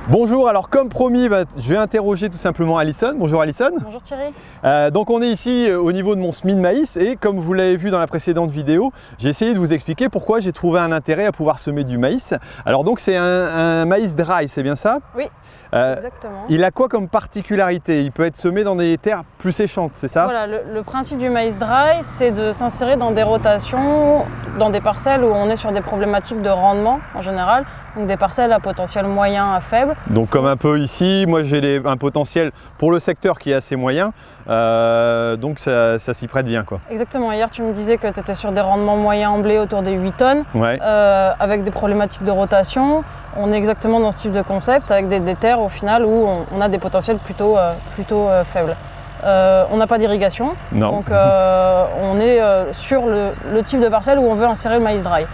Bonjour, alors comme promis, je vais interroger tout simplement Alison. Bonjour Alison. Bonjour Thierry. Donc on est ici au niveau de mon semis de maïs et comme vous l'avez vu dans la précédente vidéo, j'ai essayé de vous expliquer pourquoi j'ai trouvé un intérêt à pouvoir semer du maïs. Alors donc c'est un maïs dry, c'est bien ça? Oui, exactement. Il a quoi comme particularité? Il peut être semé dans des terres plus séchantes, c'est ça? Voilà, le principe du maïs dry, c'est de s'insérer dans des rotations, dans des parcelles où on est sur des problématiques de rendement en général, donc des parcelles à potentiel moyen à faible. Donc comme un peu ici, moi j'ai un potentiel pour le secteur qui est assez moyen, donc ça s'y prête bien quoi. Exactement, hier tu me disais que tu étais sur des rendements moyens en blé autour des 8 tonnes, Ouais. avec des problématiques de rotation. On est exactement dans ce type de concept avec des terres au final où on a des potentiels plutôt faibles. On n'a pas d'irrigation, donc on est sur le type de parcelle où on veut insérer le maïs dry.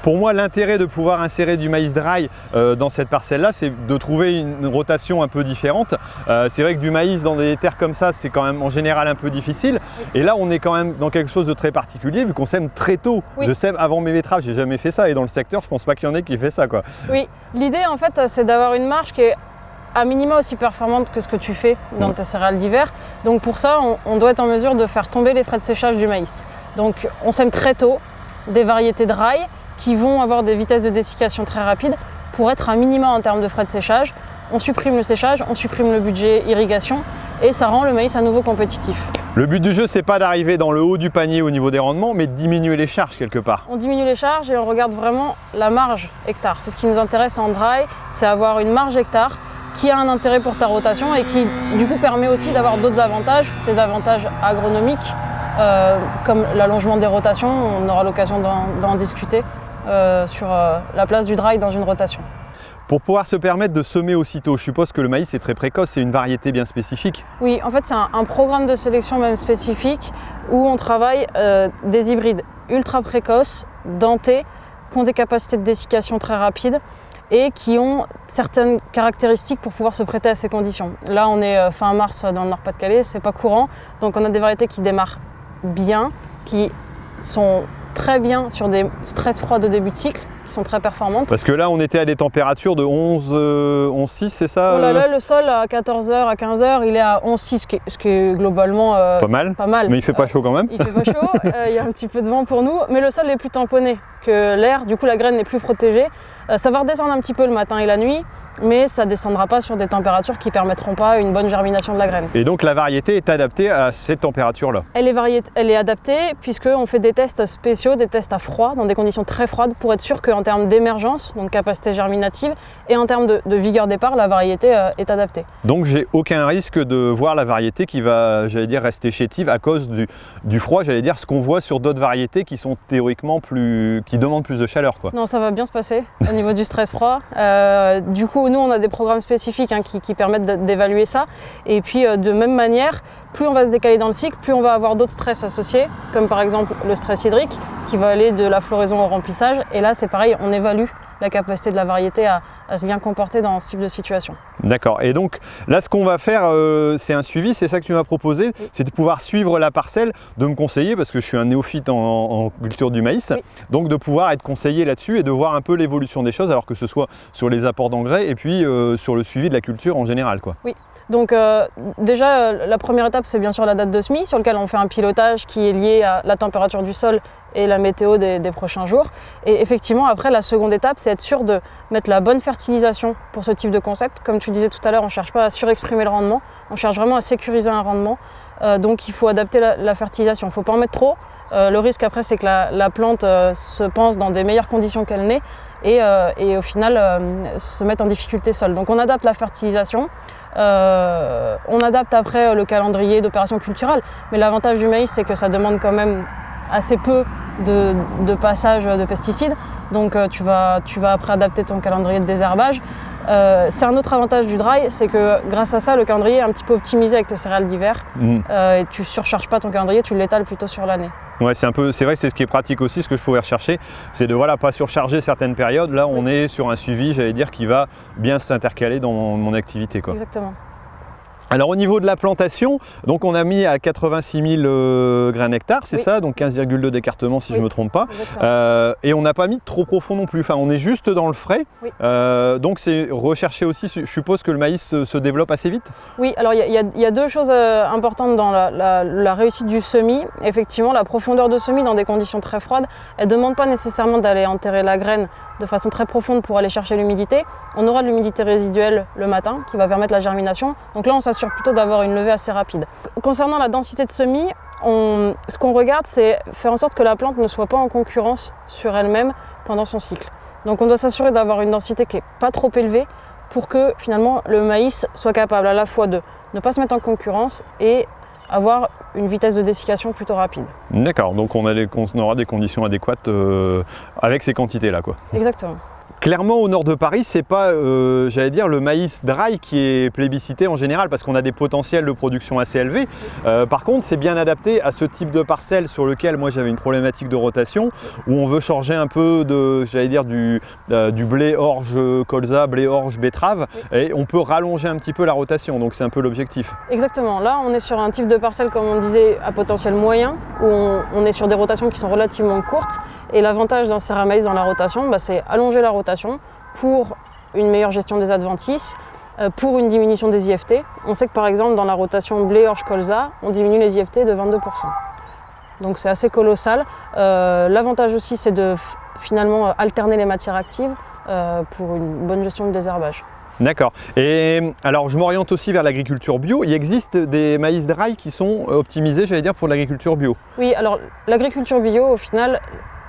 Pour moi, l'intérêt de pouvoir insérer du maïs dry dans cette parcelle-là, c'est de trouver une rotation un peu différente. C'est vrai que du maïs dans des terres comme ça, c'est quand même en général un peu difficile. Et là, on est quand même dans quelque chose de très particulier, vu qu'on sème très tôt. Oui. Je sème avant mes betteraves, j'ai jamais fait ça. Et dans le secteur, je pense pas qu'il y en ait qui fait ça, quoi. Oui, l'idée en fait, c'est d'avoir une marge qui est à minima aussi performante que ce que tu fais dans tes céréales d'hiver. Donc pour ça, on doit être en mesure de faire tomber les frais de séchage du maïs. Donc on sème très tôt des variétés dry qui vont avoir des vitesses de dessiccation très rapides pour être un minima en termes de frais de séchage. On supprime le séchage, on supprime le budget irrigation et ça rend le maïs à nouveau compétitif. Le but du jeu, c'est pas d'arriver dans le haut du panier au niveau des rendements, mais de diminuer les charges quelque part. On diminue les charges et on regarde vraiment la marge hectare. C'est ce qui nous intéresse en dry, c'est avoir une marge hectare qui a un intérêt pour ta rotation et qui du coup permet aussi d'avoir d'autres avantages, des avantages agronomiques comme l'allongement des rotations. On aura l'occasion d'en discuter sur la place du dry dans une rotation. Pour pouvoir se permettre de semer aussitôt, je suppose que le maïs est très précoce, c'est une variété bien spécifique. Oui, en fait c'est un programme de sélection même spécifique où on travaille des hybrides ultra précoces, dentés, qui ont des capacités de dessiccation très rapides et qui ont certaines caractéristiques pour pouvoir se prêter à ces conditions. Là on est fin mars dans le Nord-Pas-de-Calais, c'est pas courant, donc on a des variétés qui démarrent bien, qui sont très bien sur des stress froids de début de cycle, qui sont très performantes. Parce que là, on était à des températures de 11,6, c'est ça? Oh là là, le sol à 14h, à 15h, il est à 11,6, ce qui est globalement pas mal. Mais il fait pas chaud quand même. Il fait pas chaud, il y a un petit peu de vent pour nous, mais le sol est plus tamponné que l'air, du coup la graine n'est plus protégée. Ça va redescendre un petit peu le matin et la nuit, mais ça ne descendra pas sur des températures qui ne permettront pas une bonne germination de la graine. Et donc la variété est adaptée à cette température-là? Elle est adaptée puisqu'on fait des tests spéciaux, des tests à froid, dans des conditions très froides, pour être sûr qu'en termes d'émergence, donc capacité germinative, et en termes de vigueur départ, la variété est adaptée. Donc j'ai aucun risque de voir la variété qui va, j'allais dire, rester chétive à cause du froid, j'allais dire, ce qu'on voit sur d'autres variétés qui sont théoriquement qui demandent plus de chaleur, quoi. Non, ça va bien se passer au niveau du stress froid. Du coup, nous, on a des programmes spécifiques qui permettent d'évaluer ça. Et puis, de même manière, plus on va se décaler dans le cycle, plus on va avoir d'autres stress associés, comme par exemple le stress hydrique, qui va aller de la floraison au remplissage. Et là, c'est pareil, on évalue la capacité de la variété à se bien comporter dans ce type de situation. D'accord. Et donc là, ce qu'on va faire, c'est un suivi, c'est ça que tu m'as proposé, oui. C'est de pouvoir suivre la parcelle, de me conseiller, parce que je suis un néophyte en culture du maïs, oui. Donc de pouvoir être conseillé là-dessus et de voir un peu l'évolution des choses, alors que ce soit sur les apports d'engrais et puis sur le suivi de la culture en général, quoi. Oui. Donc déjà, la première étape, c'est bien sûr la date de semis, sur lequel on fait un pilotage qui est lié à la température du sol et la météo des prochains jours. Et effectivement, après, la seconde étape, c'est être sûr de mettre la bonne fertilisation pour ce type de concept. Comme tu disais tout à l'heure, on ne cherche pas à surexprimer le rendement, on cherche vraiment à sécuriser un rendement. Donc il faut adapter la fertilisation, il ne faut pas en mettre trop. Le risque après, c'est que la plante se pense dans des meilleures conditions qu'elle n'est et au final se mette en difficulté seule. Donc on adapte la fertilisation. On adapte après le calendrier d'opérations culturales, mais l'avantage du maïs, c'est que ça demande quand même assez peu de passage de pesticides, donc tu vas après adapter ton calendrier de désherbage. C'est un autre avantage du dry, c'est que grâce à ça, le calendrier est un petit peu optimisé avec tes céréales d'hiver et tu ne surcharges pas ton calendrier, tu l'étales plutôt sur l'année. Ouais, c'est vrai que c'est ce qui est pratique aussi, ce que je pourrais rechercher, c'est de pas surcharger certaines périodes. Là, on est sur un suivi, j'allais dire, qui va bien s'intercaler dans mon activité, quoi. Exactement. Alors au niveau de la plantation, donc on a mis à 86 000 grains hectares, c'est ça, donc 15,2 d'écartement si je ne me trompe pas. Et on n'a pas mis trop profond non plus, enfin on est juste dans le frais. Donc c'est recherché aussi, je suppose que le maïs se développe assez vite. Oui, alors il y a deux choses importantes dans la réussite du semis. Effectivement, la profondeur de semis dans des conditions très froides, elle ne demande pas nécessairement d'aller enterrer la graine de façon très profonde pour aller chercher l'humidité. On aura de l'humidité résiduelle le matin qui va permettre la germination. Donc là, on s'assure plutôt d'avoir une levée assez rapide. Concernant la densité de semis, ce qu'on regarde, c'est faire en sorte que la plante ne soit pas en concurrence sur elle-même pendant son cycle. Donc on doit s'assurer d'avoir une densité qui n'est pas trop élevée pour que finalement le maïs soit capable à la fois de ne pas se mettre en concurrence et avoir une vitesse de dessiccation plutôt rapide. D'accord, donc on aura des conditions adéquates avec ces quantités-là, quoi. Exactement. Clairement, au nord de Paris, c'est pas, j'allais dire, le maïs dry qui est plébiscité en général parce qu'on a des potentiels de production assez élevés. Par contre, c'est bien adapté à ce type de parcelle sur lequel moi j'avais une problématique de rotation où on veut changer un peu de, j'allais dire, du blé orge colza, blé orge betterave, et on peut rallonger un petit peu la rotation. Donc c'est un peu l'objectif. Exactement. Là, on est sur un type de parcelle, comme on disait, à potentiel moyen où on est sur des rotations qui sont relativement courtes. Et l'avantage d'insérer un maïs dans la rotation, c'est allonger la rotation pour une meilleure gestion des adventices, pour une diminution des IFT. On sait que par exemple dans la rotation blé orge colza, on diminue les IFT de 22%. Donc c'est assez colossal. L'avantage aussi c'est de finalement alterner les matières actives pour une bonne gestion du désherbage. D'accord. Et alors je m'oriente aussi vers l'agriculture bio. Il existe des maïs dry qui sont optimisés, j'allais dire, pour l'agriculture bio. Oui, alors l'agriculture bio au final,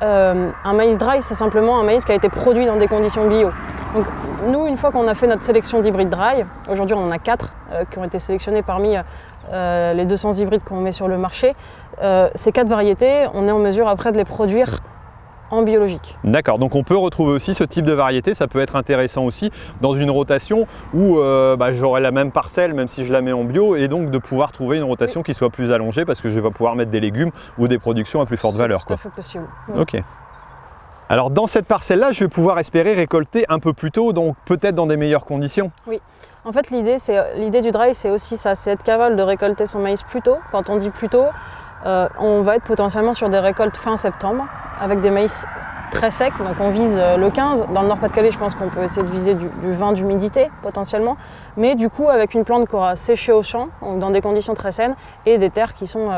un maïs dry, c'est simplement un maïs qui a été produit dans des conditions bio. Donc nous, une fois qu'on a fait notre sélection d'hybrides dry, aujourd'hui on en a 4 qui ont été sélectionnés parmi les 200 hybrides qu'on met sur le marché. Ces 4 variétés, on est en mesure après de les produire en biologique. D'accord, donc on peut retrouver aussi ce type de variété, ça peut être intéressant aussi dans une rotation où j'aurai la même parcelle même si je la mets en bio, et donc de pouvoir trouver une rotation qui soit plus allongée parce que je vais pouvoir mettre des légumes ou des productions à plus forte valeur. C'est tout à fait possible. Oui. Ok. Alors dans cette parcelle-là, je vais pouvoir espérer récolter un peu plus tôt, donc peut-être dans des meilleures conditions. Oui. En fait, l'idée du dry, c'est aussi ça, c'est être capable de récolter son maïs plus tôt. Quand on dit plus tôt, on va être potentiellement sur des récoltes fin septembre avec des maïs très secs, donc on vise le 15. Dans le Nord-Pas-de-Calais, je pense qu'on peut essayer de viser du 20 d'humidité potentiellement, mais du coup avec une plante qui aura séché au champ, donc dans des conditions très saines, et des terres qui sont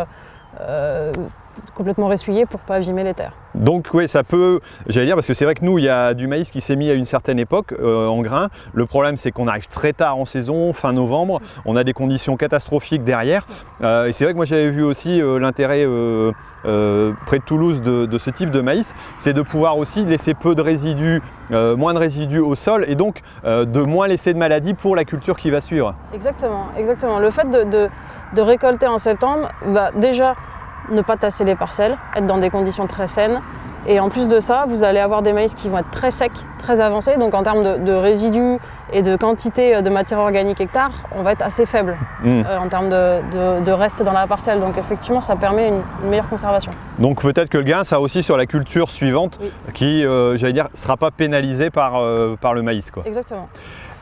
complètement ressuyées pour ne pas abîmer les terres. Donc oui, ça peut, j'allais dire, parce que c'est vrai que nous, il y a du maïs qui s'est mis à une certaine époque en grain. Le problème, c'est qu'on arrive très tard en saison, fin novembre, on a des conditions catastrophiques derrière. Et c'est vrai que moi, j'avais vu aussi l'intérêt près de Toulouse de ce type de maïs, c'est de pouvoir aussi laisser peu de résidus, moins de résidus au sol, et donc de moins laisser de maladies pour la culture qui va suivre. Exactement, exactement. Le fait de récolter en septembre va déjà ne pas tasser les parcelles, être dans des conditions très saines. Et en plus de ça, vous allez avoir des maïs qui vont être très secs, très avancés. Donc en termes de résidus et de quantité de matière organique hectare, on va être assez faible en termes de reste dans la parcelle. Donc effectivement, ça permet une meilleure conservation. Donc peut-être que le gain, ça aussi sur la culture suivante, qui, j'allais dire, ne sera pas pénalisée par le maïs, quoi. Exactement.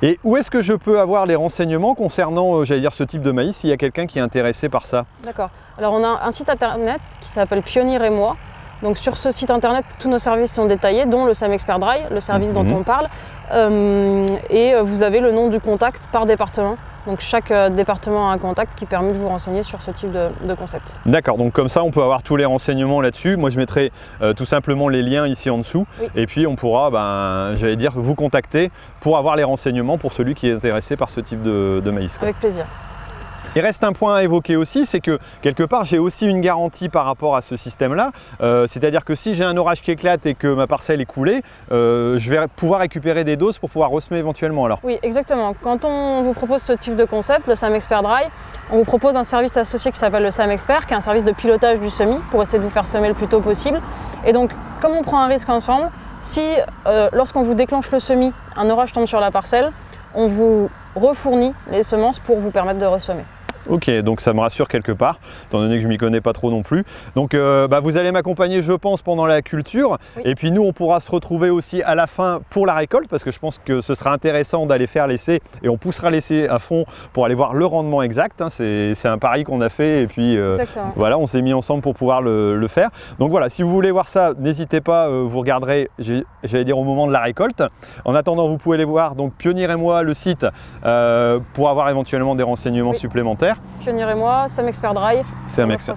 Et où est-ce que je peux avoir les renseignements concernant, j'allais dire, ce type de maïs, s'il y a quelqu'un qui est intéressé par ça? D'accord. Alors on a un site internet qui s'appelle Pionnier et moi. Donc sur ce site internet, tous nos services sont détaillés, dont le SAM Expert Dry, le service dont on parle. Et vous avez le nom du contact par département. Donc chaque département a un contact qui permet de vous renseigner sur ce type de concept. D'accord, donc comme ça on peut avoir tous les renseignements là-dessus. Moi je mettrai tout simplement les liens ici en dessous. Et puis on pourra, j'allais dire, vous contacter pour avoir les renseignements pour celui qui est intéressé par ce type de maïs, quoi. Avec plaisir. Il reste un point à évoquer aussi, c'est que quelque part j'ai aussi une garantie par rapport à ce système-là. C'est-à-dire que si j'ai un orage qui éclate et que ma parcelle est coulée, je vais pouvoir récupérer des doses pour pouvoir ressemer éventuellement alors. Oui, exactement. Quand on vous propose ce type de concept, le SAM Expert Dry, on vous propose un service associé qui s'appelle le SAM Expert, qui est un service de pilotage du semis pour essayer de vous faire semer le plus tôt possible. Et donc, comme on prend un risque ensemble, si lorsqu'on vous déclenche le semis, un orage tombe sur la parcelle, on vous refournit les semences pour vous permettre de ressemer. Ok, donc ça me rassure quelque part, étant donné que je m'y connais pas trop non plus. Donc vous allez m'accompagner, je pense, pendant la culture. Oui. Et puis nous, on pourra se retrouver aussi à la fin pour la récolte, parce que je pense que ce sera intéressant d'aller faire l'essai et on poussera l'essai à fond pour aller voir le rendement exact. Hein. C'est un pari qu'on a fait et puis voilà, on s'est mis ensemble pour pouvoir le faire. Donc voilà, si vous voulez voir ça, n'hésitez pas, vous regarderez, j'allais dire au moment de la récolte. En attendant, vous pouvez aller voir donc Pionnier et moi, le site, pour avoir éventuellement des renseignements supplémentaires. Pionnier et moi, Sam Expert Dry, C'est un expert.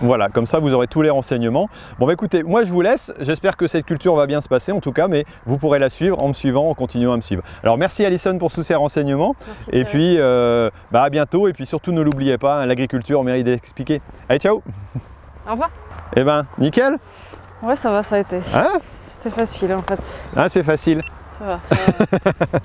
Voilà, comme ça vous aurez tous les renseignements. Bon bah écoutez, moi je vous laisse, j'espère que cette culture va bien se passer en tout cas, mais vous pourrez la suivre en me suivant, en continuant à me suivre. Alors merci Alison pour tous ces renseignements. Merci, et puis à bientôt, et puis surtout ne l'oubliez pas, hein, l'agriculture mérite d'être expliquée. Allez, ciao. Au revoir. Eh ben, nickel. Ouais, ça va, ça a été. Hein? C'était facile en fait. Ah, c'est facile. Ça va, ça va.